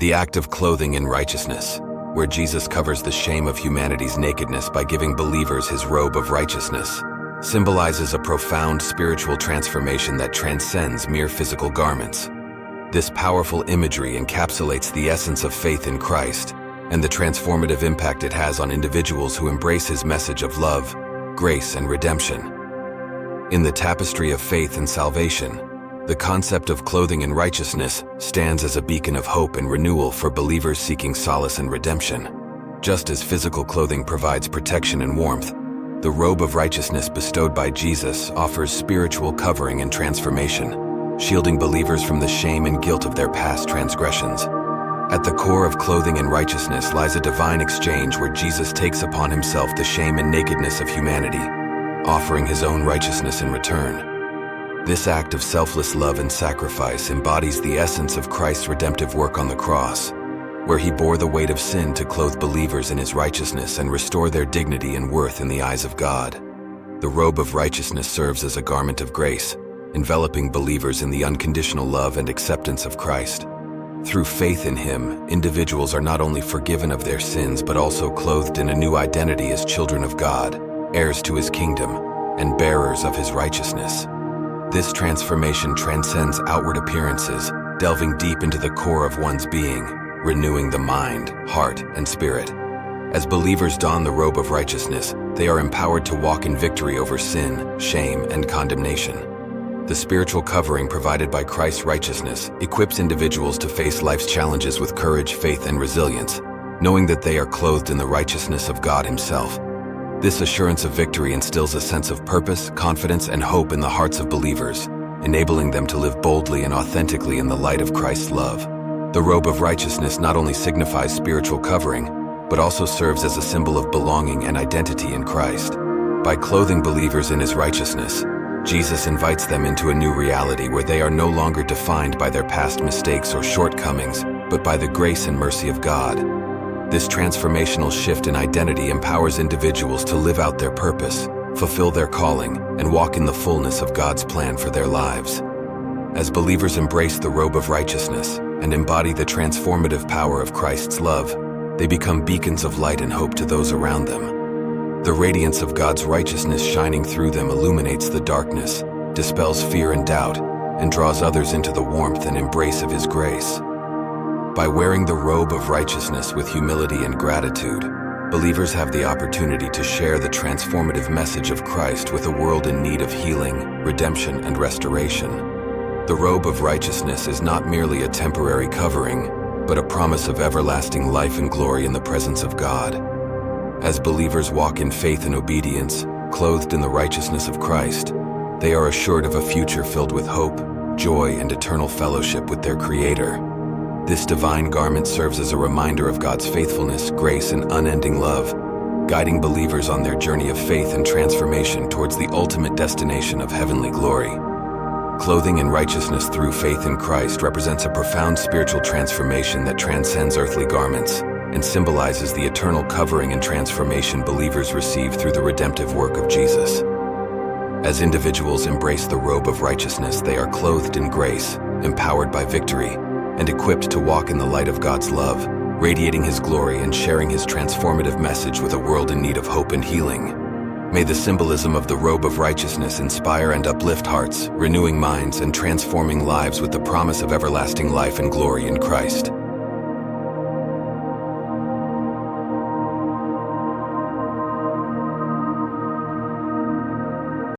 The act of clothing in righteousness, where Jesus covers the shame of humanity's nakedness by giving believers his robe of righteousness, symbolizes a profound spiritual transformation that transcends mere physical garments. This powerful imagery encapsulates the essence of faith in Christ and the transformative impact it has on individuals who embrace his message of love, grace, and redemption. In the tapestry of faith and salvation, the concept of clothing in righteousness stands as a beacon of hope and renewal for believers seeking solace and redemption. Just as physical clothing provides protection and warmth, the robe of righteousness bestowed by Jesus offers spiritual covering and transformation, shielding believers from the shame and guilt of their past transgressions. At the core of clothing in righteousness lies a divine exchange where Jesus takes upon himself the shame and nakedness of humanity, offering his own righteousness in return. This act of selfless love and sacrifice embodies the essence of Christ's redemptive work on the cross, where he bore the weight of sin to clothe believers in his righteousness and restore their dignity and worth in the eyes of God. The robe of righteousness serves as a garment of grace, enveloping believers in the unconditional love and acceptance of Christ. Through faith in him, individuals are not only forgiven of their sins but also clothed in a new identity as children of God, heirs to his kingdom, and bearers of his righteousness. This transformation transcends outward appearances, delving deep into the core of one's being, renewing the mind, heart, and spirit. As believers don the robe of righteousness, they are empowered to walk in victory over sin, shame, and condemnation. The spiritual covering provided by Christ's righteousness equips individuals to face life's challenges with courage, faith, and resilience, knowing that they are clothed in the righteousness of God himself. This assurance of victory instills a sense of purpose, confidence, and hope in the hearts of believers, enabling them to live boldly and authentically in the light of Christ's love. The robe of righteousness not only signifies spiritual covering, but also serves as a symbol of belonging and identity in Christ. By clothing believers in his righteousness, Jesus invites them into a new reality where they are no longer defined by their past mistakes or shortcomings, but by the grace and mercy of God. This transformational shift in identity empowers individuals to live out their purpose, fulfill their calling, and walk in the fullness of God's plan for their lives. As believers embrace the robe of righteousness and embody the transformative power of Christ's love, they become beacons of light and hope to those around them. The radiance of God's righteousness shining through them illuminates the darkness, dispels fear and doubt, and draws others into the warmth and embrace of his grace. By wearing the robe of righteousness with humility and gratitude, believers have the opportunity to share the transformative message of Christ with a world in need of healing, redemption, and restoration. The robe of righteousness is not merely a temporary covering, but a promise of everlasting life and glory in the presence of God. As believers walk in faith and obedience, clothed in the righteousness of Christ, they are assured of a future filled with hope, joy, and eternal fellowship with their Creator. This divine garment serves as a reminder of God's faithfulness, grace, and unending love, guiding believers on their journey of faith and transformation towards the ultimate destination of heavenly glory. Clothing in righteousness through faith in Christ represents a profound spiritual transformation that transcends earthly garments and symbolizes the eternal covering and transformation believers receive through the redemptive work of Jesus. As individuals embrace the robe of righteousness, they are clothed in grace, empowered by victory, and equipped to walk in the light of God's love, radiating his glory and sharing his transformative message with a world in need of hope and healing. May the symbolism of the robe of righteousness inspire and uplift hearts, renewing minds, and transforming lives with the promise of everlasting life and glory in Christ.